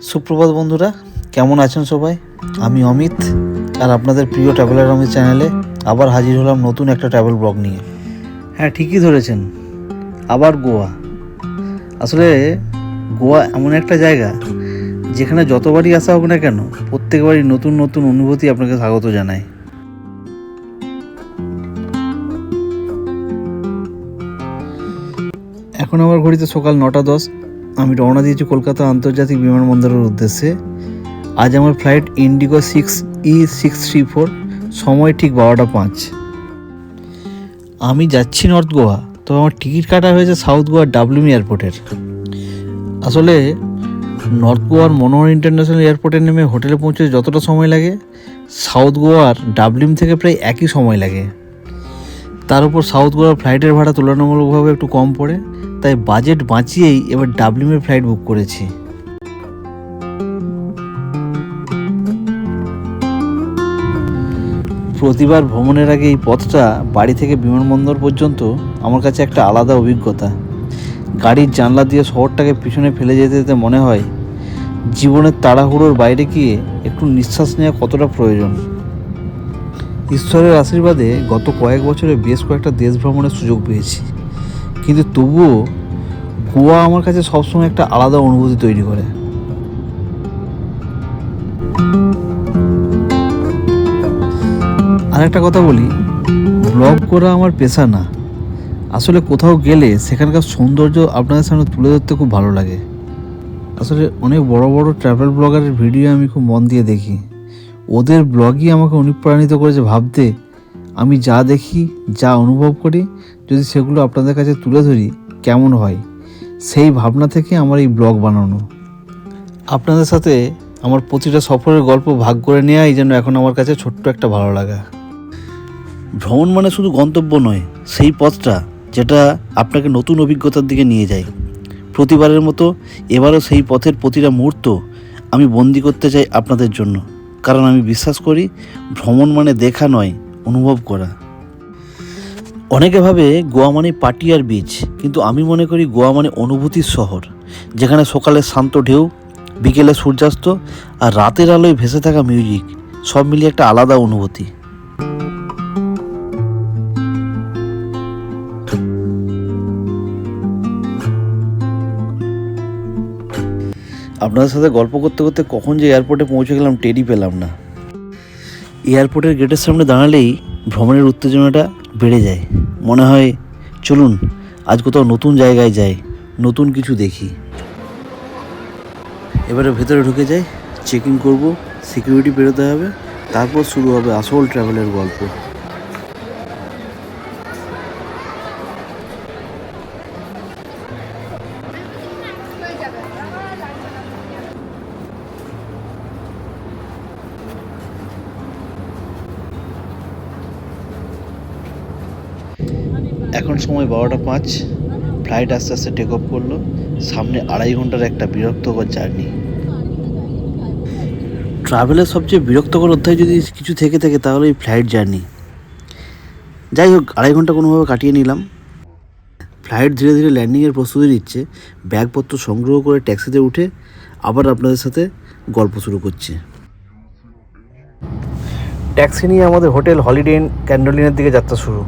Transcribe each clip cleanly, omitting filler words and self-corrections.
সুপ্রভাত বন্ধুরা, কেমন আছেন সবাই? আমি অমিত, আর আপনাদের প্রিয় ট্রাভেলার অমিত চ্যানেলে আবার হাজির হলাম নতুন একটা ট্রাভেল ব্লগ নিয়ে। হ্যাঁ, ঠিকই ধরেছেন, আবার গোয়া। আসলে গোয়া এমন একটা জায়গা যেখানে যতবারই আসা হোক না কেন, প্রত্যেকবারই নতুন নতুন অনুভূতি আপনাকে স্বাগত জানায়। এখন আমার ঘড়িতে সকাল 9:10। আমি রওনা দিয়েছি কলকাতা আন্তর্জাতিক বিমানবন্দরের উদ্দেশ্যে। আজ আমার ফ্লাইট ইন্ডিগো 6E634, সময় ঠিক 12:05। আমি যাচ্ছি নর্থ গোয়া, তো আমার টিকিট কাটা হয়েছে সাউথ গোয়ার ডাবলিম এয়ারপোর্টের। আসলে নর্থ গোয়ার মনোহর ইন্টারন্যাশনাল এয়ারপোর্টে নেমে হোটেলে পৌঁছতে যতটা সময় লাগে, সাউথ গোয়ার ডাবলিম থেকে প্রায় একই সময় লাগে। তার উপর সাউথ গোয়ার ফ্লাইটের ভাড়া তুলনামূলকভাবে একটু কম পড়ে, তাই বাজেট বাঁচিয়েই এবার ডাবলিমের ফ্লাইট বুক করেছি। প্রতিবার ভ্রমণের আগে এই পথটা বাড়ি থেকে বিমানবন্দর পর্যন্ত আমার কাছে একটা আলাদা অভিজ্ঞতা। গাড়ির জানলা দিয়ে শহরটাকে পিছনে ফেলে যেতে যেতে মনে হয় জীবনের তাড়াহুড়োর বাইরে গিয়ে একটু নিঃশ্বাস নেওয়া কতটা প্রয়োজন। ঈশ্বরের আশীর্বাদে গত কয়েক বছরে বেশ কয়েকটা দেশ ভ্রমণের সুযোগ পেয়েছি, কিন্তু তবুও গোয়া আমার কাছে সবসময় একটা আলাদা অনুভূতি তৈরি করে। আর একটা কথা বলি, ব্লগ করা আমার পেশা না। আসলে কোথাও গেলে সেখানকার সৌন্দর্য আপনাদের সামনে তুলে ধরতে খুব ভালো লাগে। আসলে অনেক বড় বড় ট্রাভেল ব্লগারের ভিডিও আমি খুব মন দিয়ে দেখি। ওদের ব্লগই আমাকে অনুপ্রাণিত করেছে ভাবতে, আমি যা দেখি, যা অনুভব করি, যদি সেগুলো আপনাদের কাছে তুলে ধরি কেমন হয়। সেই ভাবনা থেকে আমার এই ব্লগ বানানো। আপনাদের সাথে আমার প্রতিটা সফরের গল্প ভাগ করে নেওয়াই যেন এখন আমার কাছে ছোট্ট একটা ভালো লাগা। ভ্রমণ মানে শুধু গন্তব্য নয়, সেই পথটা যেটা আপনাকে নতুন অভিজ্ঞতার দিকে নিয়ে যায়। প্রতিবারের মতো এবারও সেই পথের প্রতিটা মুহূর্ত আমি বন্দি করতে চাই আপনাদের জন্য, কারণ আমি বিশ্বাস করি ভ্রমণ মানে দেখা নয়, অনুভব করা। অনেকে ভাবে গোয়া মানে পার্টি আর বিচ, কিন্তু আমি মনে করি গোয়া মানে অনুভূতির শহর, যেখানে সকালে শান্ত ঢেউ, বিকেলে সূর্যাস্ত আর রাতের আলোয় ভেসে থাকা মিউজিক সব মিলিয়ে একটা আলাদা অনুভূতি। আপনাদের সাথে গল্প করতে করতে কখন যে এয়ারপোর্টে পৌঁছে গেলাম টেরই পেলাম না। এয়ারপোর্টের গেটের সামনে দাঁড়ালেই ভ্রমণের উত্তেজনাটা বেড়ে যায়। মনে হয় চলুন আজ কোথাও নতুন জায়গায় যাই, নতুন কিছু দেখি। এবারে ভেতরে ঢুকে যাই, চেক ইন করবো, সিকিউরিটি বেরোতে হবে, তারপর শুরু হবে আসল ট্রাভেলের গল্প। এখন সময় 12:05। ফ্লাইট আস্তে আস্তে টেক অফ করলো। সামনে 2.5 ঘন্টার একটা বিরক্তকর জার্নি। ট্রাভেলের সবচেয়ে বিরক্তকর অধ্যায় যদি কিছু থেকে থাকে তাহলে এই ফ্লাইট জার্নি। যাই হোক, 2.5 ঘন্টা কোনোভাবে কাটিয়ে নিলাম। ফ্লাইট ধীরে ধীরে ল্যান্ডিংয়ের প্রস্তুতি নিচ্ছে। ব্যাগপত্র সংগ্রহ করে ট্যাক্সিতে উঠে আবার আপনাদের সাথে গল্প শুরু করছি। ট্যাক্সি নিয়ে আমাদের হোটেল হলিডে ইন ক্যান্ডোলিনের দিকে যাত্রা শুরু।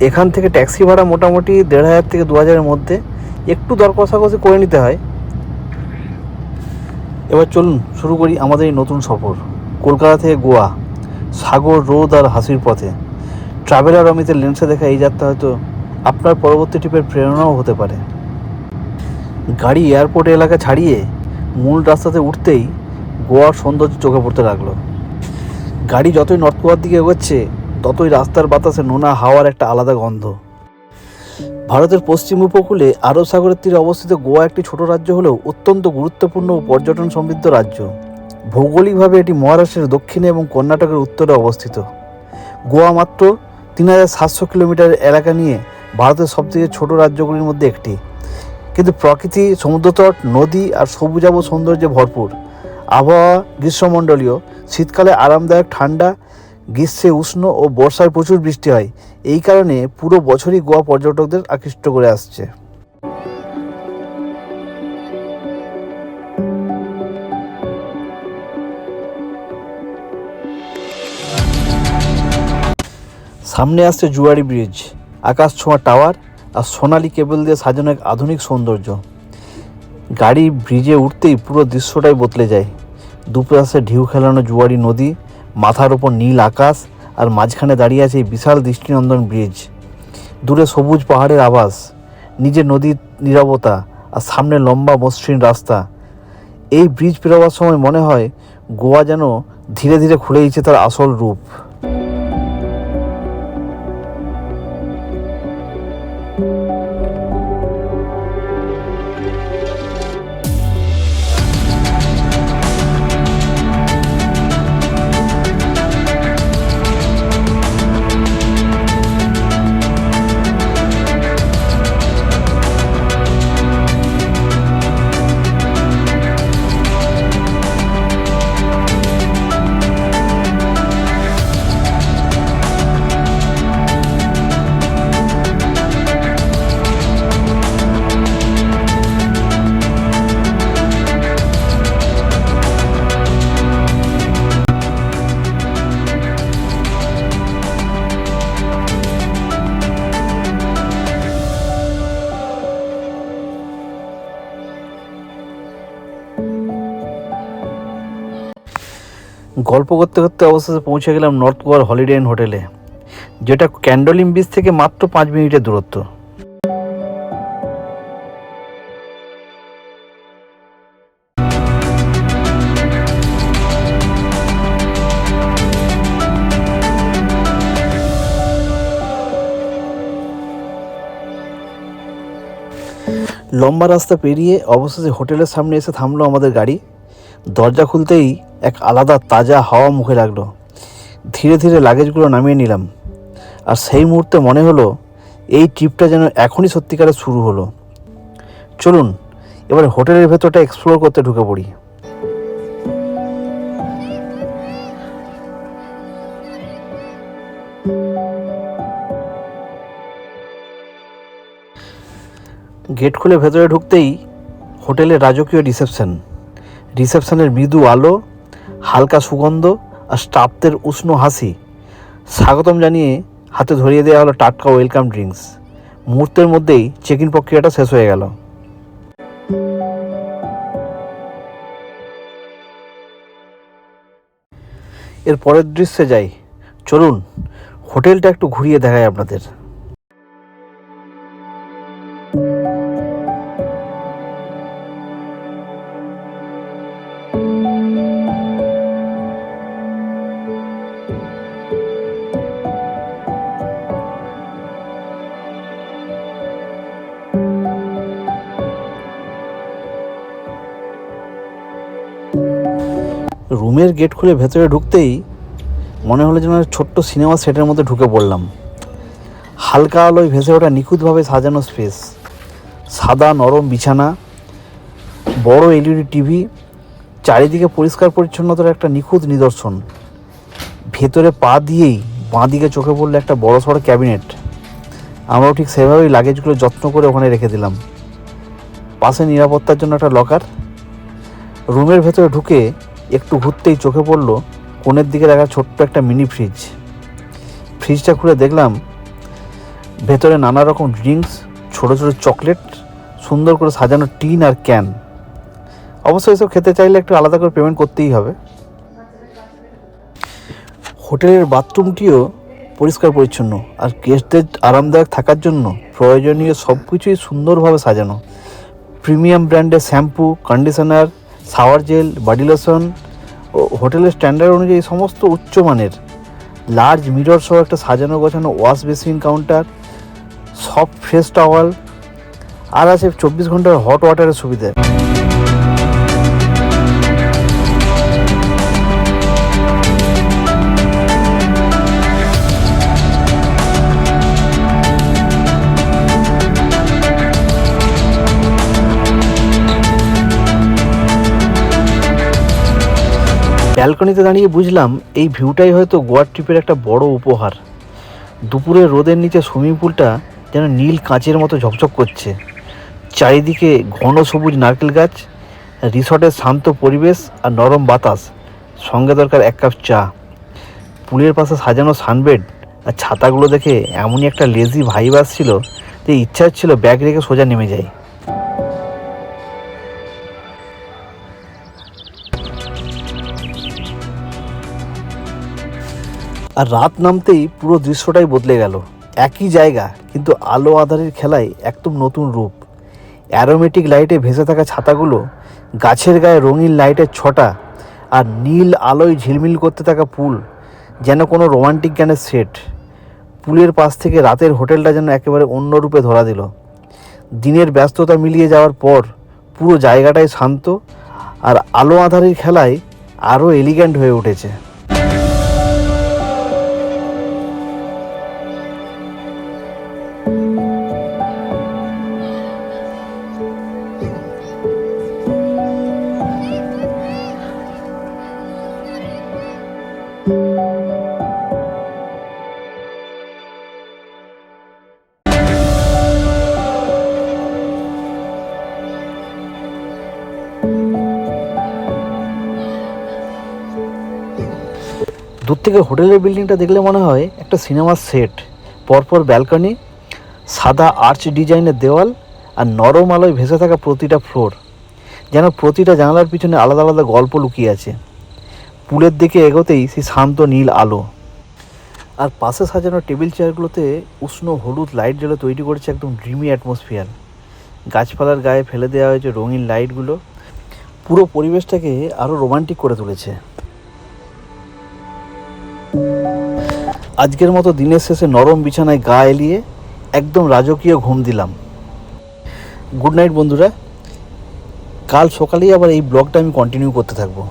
এখান থেকে ট্যাক্সি ভাড়া মোটামুটি 1,500 থেকে 2,000-এর মধ্যে, একটু দর কষাকষি করে নিতে হয়। এবার চলুন শুরু করি আমাদের এই নতুন সফর। কলকাতা থেকে গোয়া, সাগর, রোদ আর হাসির পথে। ট্রাভেলার অমিতের লেন্সে দেখা এই যাত্রা হয়তো আপনার পরবর্তী ট্রিপের প্রেরণাও হতে পারে। গাড়ি এয়ারপোর্ট এলাকা ছাড়িয়ে মূল রাস্তাতে উঠতেই গোয়ার সৌন্দর্য চোখে পড়তে লাগলো। গাড়ি যতই নর্থ গোয়ার দিকে এগোচ্ছে ততই রাস্তার বাতাসে নোনা হাওয়ার একটা আলাদা গন্ধ। ভারতের পশ্চিম উপকূলে আরব সাগরের তীরে অবস্থিত গোয়া একটি ছোট রাজ্য হলেও অত্যন্ত গুরুত্বপূর্ণ ও পর্যটন সমৃদ্ধ রাজ্য। ভৌগোলিকভাবে এটি মহারাষ্ট্রের দক্ষিণে এবং কর্ণাটকের উত্তরে অবস্থিত। গোয়া মাত্র 3,700 কিলোমিটার এলাকা নিয়ে ভারতের সবথেকে ছোট রাজ্যগুলির মধ্যে একটি, কিন্তু প্রকৃতি, সমুদ্রতট, নদী আর সবুজাভ সৌন্দর্যে ভরপুর। আবহাওয়া গ্রীষ্মমণ্ডলীয়, শীতকালে আরামদায়ক ঠান্ডা, গ্রীষ্মে উষ্ণ ও বর্ষায় প্রচুর বৃষ্টি হয়। এই কারণে পুরো বছরই গোয়া পর্যটকদের আকৃষ্ট করে আসছে। সামনে আসছে জুয়ারি ব্রিজ, আকাশ ছোঁয়া টাওয়ার আর সোনালি কেবল দিয়ে সাজানো এক আধুনিক সৌন্দর্য। গাড়ি ব্রিজে উঠতেই পুরো দৃশ্যটাই বদলে যায়। দুপাশে ঢেউ খেলানো জুয়ারি নদী, মাথার ওপর নীল আকাশ, আর মাঝখানে দাঁড়িয়ে আছে এই বিশাল দৃষ্টিনন্দন ব্রিজ। দূরে সবুজ পাহাড়ের আভাস, নিচে নদীর নীরবতা, আর সামনে লম্বা মসৃণ রাস্তা। এই ব্রিজ পেরোবার সময় মনে হয় গোয়া যেন ধীরে ধীরে খুলে দিচ্ছে তার আসল রূপ। গল্প করতে করতে অবশেষে পৌঁছে গেলাম নর্থ গোয়ার হলিডে ইন হোটেলে, যেটা ক্যান্ডোলিম বিচ থেকে মাত্র 5 মিনিটের দূরত্ব। লম্বা রাস্তা পেরিয়ে অবশেষে হোটেলের সামনে এসে থামলো আমাদের গাড়ি। দরজা খুলতেই এক আলাদা তাজা হাওয়া মুখে লাগলো। ধীরে ধীরে লাগেজগুলো নামিয়ে নিলাম, আর সেই মুহূর্তে মনে হলো এই ট্রিপটা যেন এখনই সত্যিকারের শুরু হলো। চলুন এবার হোটেলের ভেতরটা এক্সপ্লোর করতে ঢুকে পড়ি। গেট খুলে ভেতরে ঢুকতেই হোটেলের রাজকীয় রিসেপশনের মৃদু আলো, হালকা সুগন্ধ আর স্টাফদের উষ্ণ হাসি। স্বাগতম জানিয়ে হাতে ধরিয়ে দেওয়া হলো টাটকা ওয়েলকাম ড্রিঙ্কস। মুহূর্তের মধ্যেই চেক ইন প্রক্রিয়াটা শেষ হয়ে গেল। এর পরের দৃশ্যে যাই, চলুন হোটেলটা একটু ঘুরিয়ে দেখাই আপনাদের। রুমের গেট খুলে ভেতরে ঢুকতেই মনে হলো যেন ছোট্ট সিনেমা সেটের মধ্যে ঢুকে পড়লাম। হালকা আলোয় ভেসে ওঠা নিখুঁতভাবে সাজানো স্পেস, সাদা নরম বিছানা, বড় এলইডি টিভি, চারিদিকে পরিষ্কার পরিচ্ছন্নতার একটা নিখুঁত নিদর্শন। ভেতরে পা দিয়েই বাঁ দিকে চোখে পড়লো একটা বড় সড়ো ক্যাবিনেট। আমরাও ঠিক সেভাবেই লাগেজগুলো যত্ন করে ওখানে রেখে দিলাম। পাশে নিরাপত্তার জন্য একটা লকার। রুমের ভেতরে ঢুকে একটু ঘুরতেই চোখে পড়লো কোণের দিকে রাখা ছোট্ট একটা মিনি ফ্রিজটা খুলে দেখলাম ভেতরে নানা রকম ড্রিঙ্কস, ছোট ছোট চকলেট, সুন্দর করে সাজানো টিন আর ক্যান। অবশ্যই এসব খেতে চাইলে একটু আলাদা করে পেমেন্ট করতেই হবে। হোটেলের বাথরুমটিও পরিষ্কার পরিচ্ছন্ন, আর গেস্টদের আরামদায়ক থাকার জন্য প্রয়োজনীয় সব কিছুই সুন্দরভাবে সাজানো। প্রিমিয়াম ব্র্যান্ডের shampoo, conditioner, shower gel, body lotion ও হোটেলের স্ট্যান্ডার্ড অনুযায়ী সমস্ত উচ্চমানের। লার্জ মিরর সহ একটা সাজানো গোছানো wash basin counter, soft fresh towel, আর আছে 24 ঘন্টার হট ওয়াটারের সুবিধা। ব্যালকনিতে দাঁড়িয়ে বুঝলাম এই ভিউটাই হয়তো গোয়ার ট্রিপের একটা বড় উপহার। দুপুরে রোদের নিচে সুইমিং পুলটা যেন নীল কাঁচের মতো ঝকঝক করছে। চারিদিকে ঘন সবুজ নারকেল গাছ, রিসর্টের শান্ত পরিবেশ আর নরম বাতাস, সঙ্গে দরকার 1 কাপ চা। পুলের পাশে সাজানো সানবেড আর ছাতাগুলো দেখে এমনই একটা লেজি ভাইব আসছিল যে ইচ্ছা হচ্ছিল ব্যাগ রেখে সোজা নেমে যাই। আর রাত নামতেই পুরো দৃশ্যটাই বদলে গেল। একই জায়গা কিন্তু আলো আঁধারির খেলায় একদম নতুন রূপ। অ্যারোমেটিক লাইটে ভেসে থাকা ছাতাগুলো, গাছের গায়ে রঙিন লাইটের ছটা, আর নীল আলোয় ঝিলমিল করতে থাকা পুল, যেন কোনো রোমান্টিক গানের সেট। পুলের পাশ থেকে রাতের হোটেলটা যেন একেবারে অন্য রূপে ধরা দিল। দিনের ব্যস্ততা মিলিয়ে যাওয়ার পর পুরো জায়গাটাই শান্ত, আর আলো আঁধারির খেলায় আরও এলিগ্যান্ট হয়ে উঠেছে। দূর থেকে হোটেলের বিল্ডিংটা দেখলে মনে হয় একটা সিনেমার সেট। পরপর ব্যালকনি, সাদা আর্চ ডিজাইনের দেওয়াল, আর নরম আলোয় ভেসে থাকা প্রতিটা ফ্লোর, যেন প্রতিটা জানালার পিছনে আলাদা আলাদা গল্প লুকিয়ে আছে। পুলের দিকে এগোতেই সেই শান্ত নীল আলো, আর পাশে সাজানো টেবিল চেয়ারগুলোতে উষ্ণ হলুদ লাইট জ্বলে তৈরি করেছে একদম ড্রিমি অ্যাটমসফিয়ার। গাছপালার গায়ে ফেলে দেওয়া হয়েছে রঙিন লাইটগুলো, পুরো পরিবেশটাকে আরও রোমান্টিক করে তুলেছে। আজকের মতো দিনের শেষে নরম বিছানায় গা এলিয়ে একদম রাজকীয় ঘুম দিলাম। গুড নাইট বন্ধুরা। কাল সকালেই আবার এই ব্লগটা আমি কন্টিনিউ করতে থাকবো।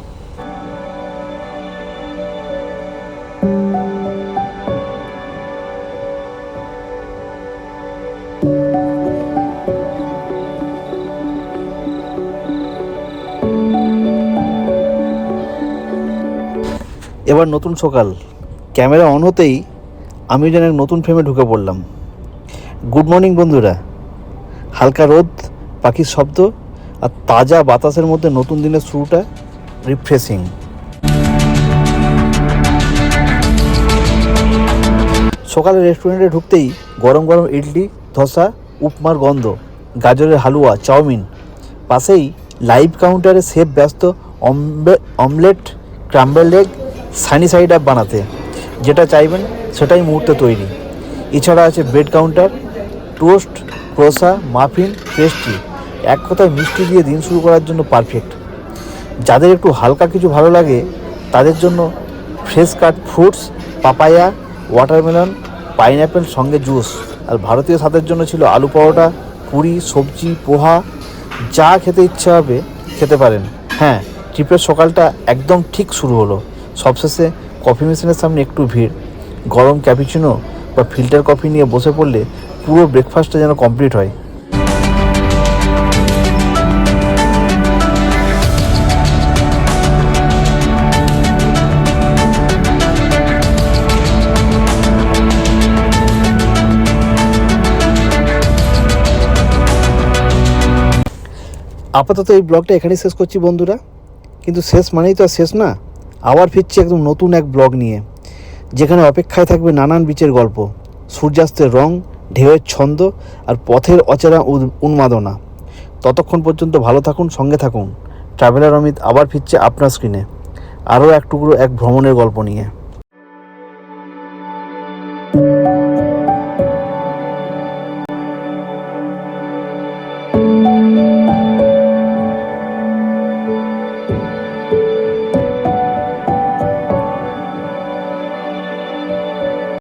এবার নতুন সকাল, ক্যামেরা অন হতেই আমি যেন এক নতুন ফ্রেমে ঢুকে পড়লাম। গুড মর্নিং বন্ধুরা। হালকা রোদ, পাখির শব্দ, আর তাজা বাতাসের মধ্যে নতুন দিনের শুরুটা রিফ্রেশিং। সকালে রেস্টুরেন্টে ঢুকতেই গরম গরম ইডলি, ধোসা, উপমার গন্ধ, গাজরের হালুয়া, চাউমিন। পাশেই লাইভ কাউন্টারে শেফ ব্যস্ত omelette, crumble egg, sunny side up বানাতে। যেটা চাইবেন সেটাই মুহূর্তে তৈরি। এছাড়া আছে bread counter, toast, croissant, muffin, pastry. এক কথায় মিষ্টি দিয়ে দিন শুরু করার জন্য পারফেক্ট। যাদের একটু হালকা কিছু ভালো লাগে তাদের জন্য ফ্রেশ কাট ফ্রুটস, পাপায়া, ওয়াটারমেলন, পাইনঅ্যাপেল, সঙ্গে জুস। আর ভারতীয় স্বাদের জন্য ছিল আলু পরোটা, পুরি, সবজি, পোহা। যা খেতে ইচ্ছা হবে খেতে পারেন। হ্যাঁ, ট্রিপের সকালটা একদম ঠিক শুরু হলো। সবশেষে কফি মেশিনের সামনে একটু ভিড়, গরম ক্যাপুচিনো বা ফিল্টার কফি নিয়ে বসে পড়লে পুরো ব্রেকফাস্টটা যেন কমপ্লিট হয়। আপাতত এই ব্লগটা এখানেই শেষ করছি বন্ধুরা, কিন্তু শেষ মানেই তো আর শেষ না। আবার ফিরছি একদম নতুন এক ব্লগ নিয়ে, যেখানে অপেক্ষায় থাকবে নানান বিচের গল্প, সূর্যাস্তের রং, ঢেউয়ের ছন্দ, আর পথের অচেনা উন্মাদনা। ততক্ষণ পর্যন্ত ভালো থাকুন, সঙ্গে থাকুন। ট্রাভেলার অমিত আবার ফিরছে আপনার স্ক্রিনে, আরও এক টুকরো এক ভ্রমণের গল্প নিয়ে।